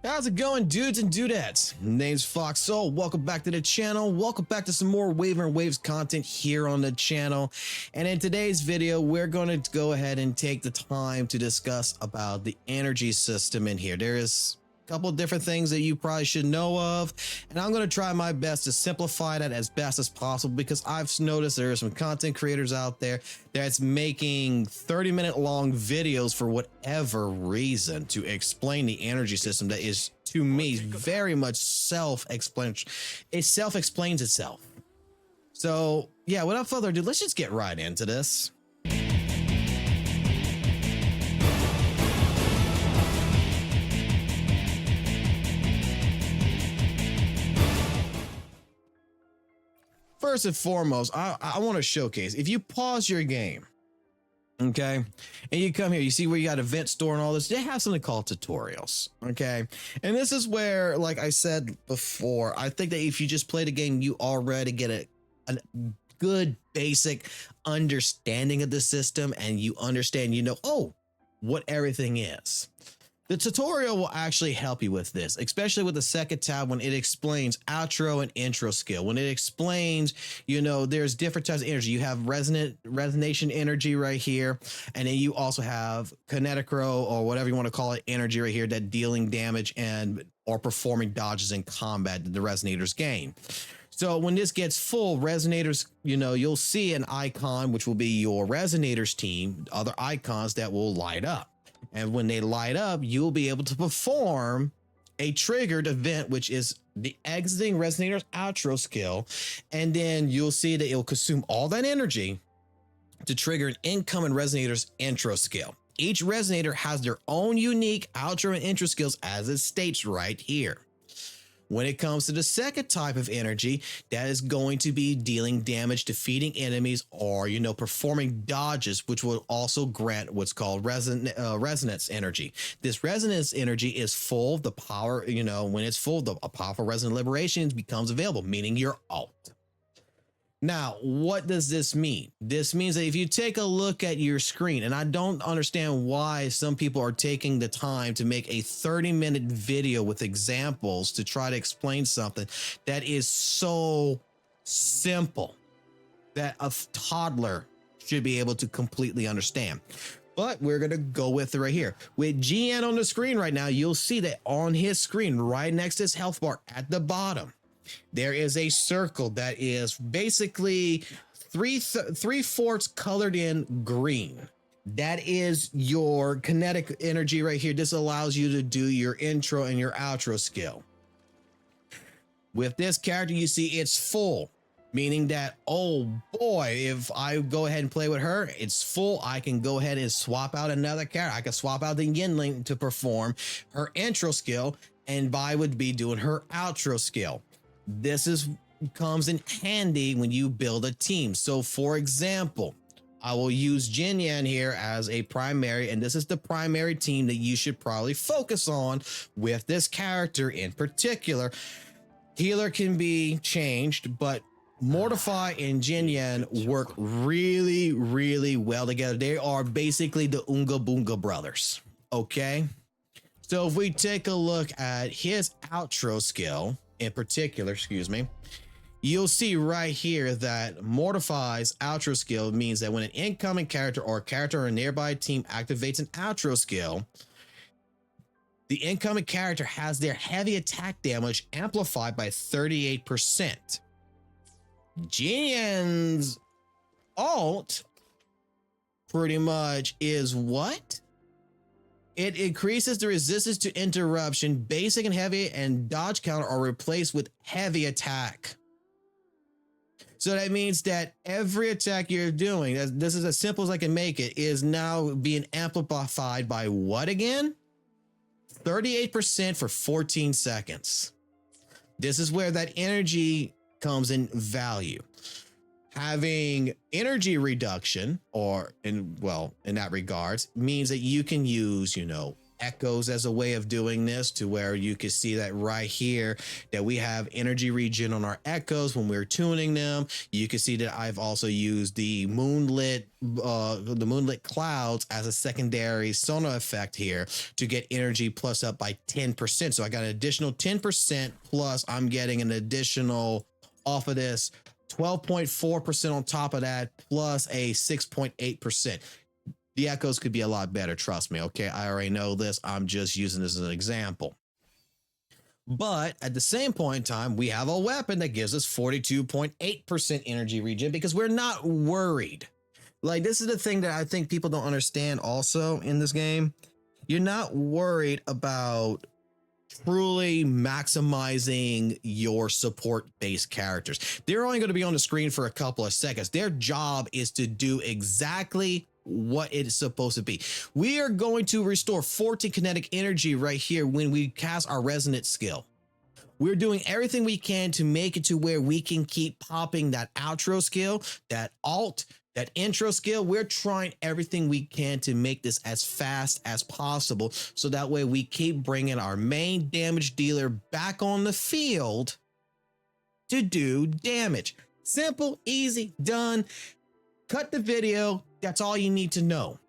How's it going, dudes and dudettes? Name's FOXSOL. Welcome back to the channel. Welcome back to some more Wuthering Waves content here on the channel. And in today's video, we're going to go ahead and take the time to discuss about the energy system in here. There is a couple of different things that you probably should know of, and I'm going to try my best to simplify that as best as possible, because I've noticed there are some content creators out there that's making 30-minute long videos for whatever reason to explain the energy system that is, to me, very much self-explanatory. It self-explains itself. So yeah, without further ado, let's just get right into this. First and foremost, I want to showcase, if you pause your game, okay, and you come here, you see where you got event store and all this, they have something called tutorials, okay? And this is where, like I said before, I think that if you just play the game, you already get a good basic understanding of the system, and you understand, oh, what everything is. The tutorial will actually help you with this, especially with the second tab when it explains outro and intro skill. When it explains, there's different types of energy. You have resonation energy right here, and then you also have kinetico, or whatever you want to call it, energy right here, that dealing damage or performing dodges in combat that the resonators gain. So when this gets full, resonators, you'll see an icon, which will be your resonators team, other icons that will light up. And when they light up, you'll be able to perform a triggered event, which is the exiting resonator's outro skill. And then you'll see that it'll consume all that energy to trigger an incoming resonator's intro skill. Each resonator has their own unique outro and intro skills, as it states right here. When it comes to the second type of energy, that is going to be dealing damage, defeating enemies, or, performing dodges, which will also grant what's called resonance energy. This resonance energy is full. The power, when it's full, a powerful resonant liberation becomes available, meaning you're out. Now, what does this mean? This means that if you take a look at your screen, and I don't understand why some people are taking the time to make a 30-minute video with examples to try to explain something that is so simple that a toddler should be able to completely understand. But we're going to go with it right here. With GN on the screen right now, you'll see that on his screen, right next to his health bar at the bottom, there is a circle that is basically three-fourths colored in green. That is your kinetic energy right here. This allows you to do your intro and your outro skill. With this character, you see it's full, meaning that, oh boy, if I go ahead and play with her, it's full. I can go ahead and swap out another character. I can swap out the Yinling to perform her intro skill, and Vi would be doing her outro skill. This comes in handy when you build a team. So for example, I will use Jin Yan here as a primary, and this is the primary team that you should probably focus on with this character in particular. Healer can be changed, but Mortify and Jin Yan work really, really well together. They are basically the Unga Boonga brothers. Okay. So if we take a look at his outro skill, in particular, you'll see right here that Mortify's outro skill means that when an incoming character or a character or a nearby team activates an outro skill, the incoming character has their heavy attack damage amplified by 38%. Jinyan's alt pretty much is what? It increases the resistance to interruption. Basic and heavy and dodge counter are replaced with heavy attack. So that means that every attack you're doing, this is as simple as I can make it, is now being amplified by what again? 38% for 14 seconds. This is where that energy comes in value. Having energy reduction, or in that regards, means that you can use, echoes as a way of doing this, to where you can see that right here that we have energy regen on our echoes when we're tuning them. You can see that I've also used the moonlit clouds as a secondary sonar effect here to get energy plus up by 10%. So I got an additional 10%, plus I'm getting an additional off of this 12.4% on top of that, plus a 6.8%. The echoes could be a lot better, trust me. Okay, I already know this. I'm just using this as an example. But at the same point in time, we have a weapon that gives us 42.8% energy regen, because we're not worried. Like, this is the thing that I think people don't understand also in this game. You're not worried about truly maximizing your support-based characters. They're only going to be on the screen for a couple of seconds. Their job is to do exactly what it's supposed to be. We are going to restore 14 kinetic energy right here when we cast our resonance skill. We're doing everything we can to make it to where we can keep popping that outro skill, that alt, that intro skill. We're trying everything we can to make this as fast as possible, so that way we keep bringing our main damage dealer back on the field to do damage. Simple, easy, done. Cut the video. That's all you need to know.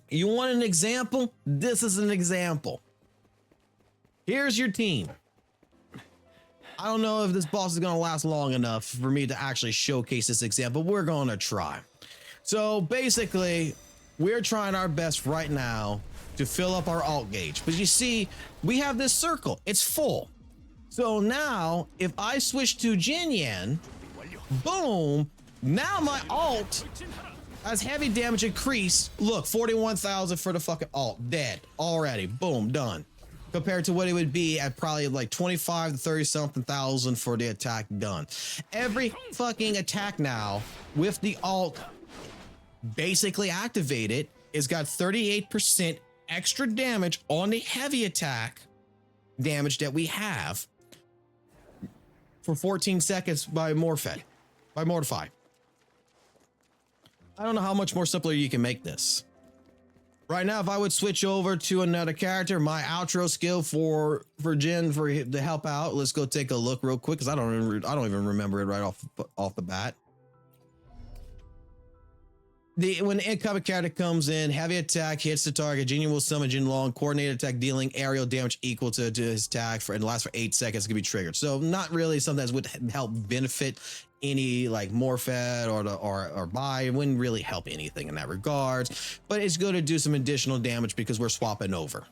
You want an example? This is an example. Here's your team. I don't know if this boss is going to last long enough for me to actually showcase this example. We're going to try. So basically, we're trying our best right now to fill up our alt gauge. But you see, we have this circle. It's full. So now, if I switch to Jin Yan, boom, now my alt has heavy damage increase. Look, 41,000 for the fucking alt. Dead already. Boom, done. Compared to what it would be at probably like 25 to 30 something thousand for the attack done. Every fucking attack now with the alt basically activated is got 38% extra damage on the heavy attack damage that we have for 14 seconds by Mortify. I don't know how much more simpler you can make this. Right now, if I would switch over to another character, my outro skill for Jin to help out. Let's go take a look real quick, because I don't even remember it right off the bat. When the incoming character comes in, heavy attack hits the target. Jin will summon Jin Long. Coordinated attack dealing aerial damage equal to his attack and lasts for 8 seconds. Can be triggered. So not really something that would help benefit any like Morphed or buy. It wouldn't really help anything in that regards, but it's going to do some additional damage because we're swapping over.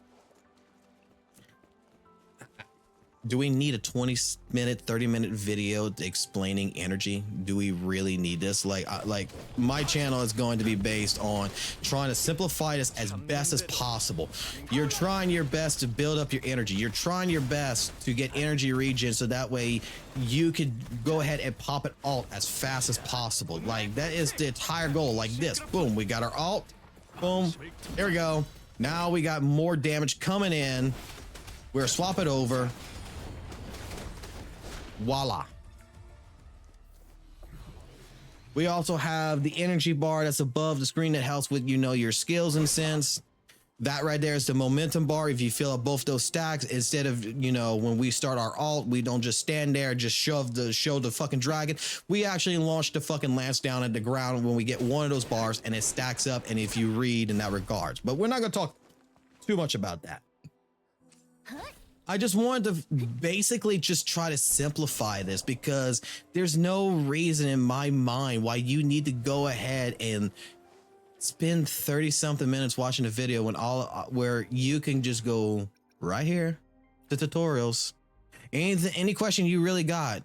Do we need a 20-minute, 30-minute video explaining energy? Do we really need this? Like my channel is going to be based on trying to simplify this as best as possible. You're trying your best to build up your energy. You're trying your best to get energy regen, so that way you could go ahead and pop it alt as fast as possible. Like, that is the entire goal. Like this, boom, we got our alt, boom, there we go. Now we got more damage coming in. We're swap it over. Voila. We also have the energy bar that's above the screen that helps with, you know, your skills and sense. That right there is the momentum bar. If you fill up both those stacks, instead of, you know, when we start our alt, we don't just stand there and just show the fucking dragon. We actually launch the fucking lance down at the ground when we get one of those bars, and it stacks up. And if you read in that regards, but we're not going to talk too much about that. I just wanted to basically just try to simplify this, because there's no reason in my mind why you need to go ahead and spend 30 something minutes watching a video where you can just go right here to tutorials. Any question you really got,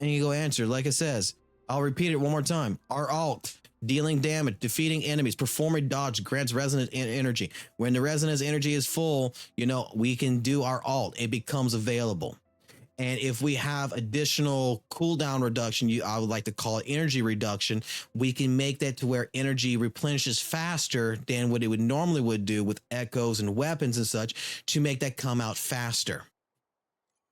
and you go answer. Like it says, I'll repeat it one more time. Our alt, dealing damage, defeating enemies, performing dodge, grants resonance energy. When the resonance energy is full, you know, we can do our alt. It becomes available. And if we have additional cooldown reduction, I would like to call it energy reduction, we can make that to where energy replenishes faster than what it would normally do with echoes and weapons and such, to make that come out faster.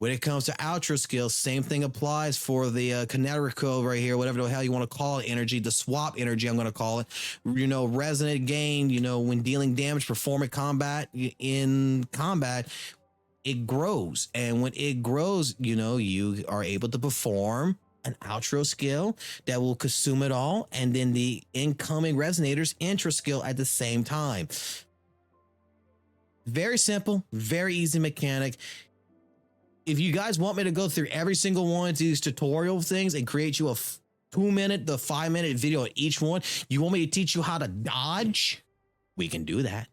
When it comes to outro skills, same thing applies for the Canerico right here, whatever the hell you want to call it, energy, the swap energy, I'm going to call it. Resonant gain, when dealing damage, performing combat in combat, it grows. And when it grows, you are able to perform an outro skill that will consume it all. And then the incoming resonators intro skill at the same time. Very simple, very easy mechanic. If you guys want me to go through every single one of these tutorial things and create you a 2-minute to 5-minute video on each one, you want me to teach you how to dodge? We can do that.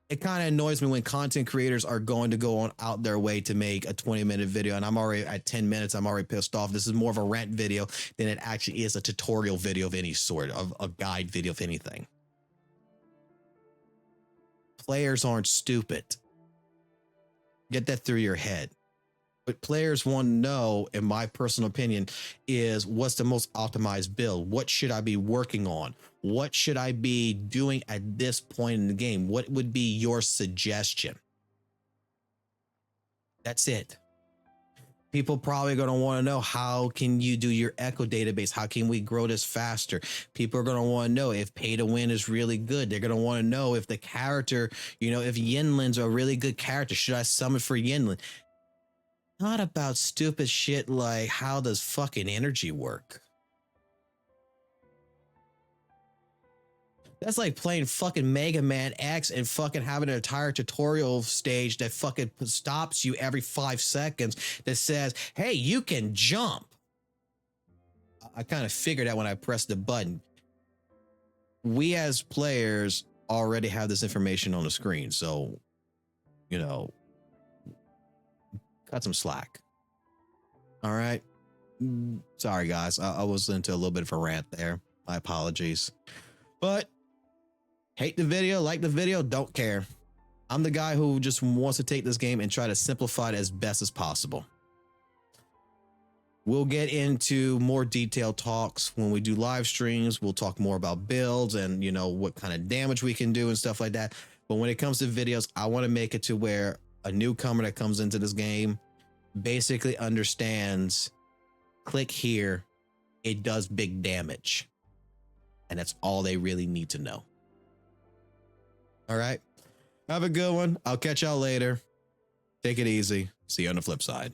It kind of annoys me when content creators are going to go on out their way to make a 20-minute video, and I'm already at 10 minutes. I'm already pissed off. This is more of a rant video than it actually is a tutorial video of any sort, of a guide video of anything. Players aren't stupid. Get that through your head. What players want to know, in my personal opinion, is what's the most optimized build? What should I be working on? What should I be doing at this point in the game? What would be your suggestion? That's it. People probably going to want to know, how can you do your echo database? How can we grow this faster? People are going to want to know if pay to win is really good. They're going to want to know if the character, if Yinlin's a really good character. Should I summon for Yinlin? Not about stupid shit like, how does fucking energy work? That's like playing fucking Mega Man X and fucking having an entire tutorial stage that fucking stops you every 5 seconds that says, hey, you can jump. I kind of figured out when I pressed the button. We as players already have this information on the screen. So, cut some slack. All right. Sorry, guys. I was into a little bit of a rant there. My apologies. But hate the video, like the video, don't care. I'm the guy who just wants to take this game and try to simplify it as best as possible. We'll get into more detailed talks when we do live streams. We'll talk more about builds and, what kind of damage we can do and stuff like that. But when it comes to videos, I want to make it to where a newcomer that comes into this game basically understands, click here, it does big damage. And that's all they really need to know. All right. Have a good one. I'll catch y'all later. Take it easy. See you on the flip side.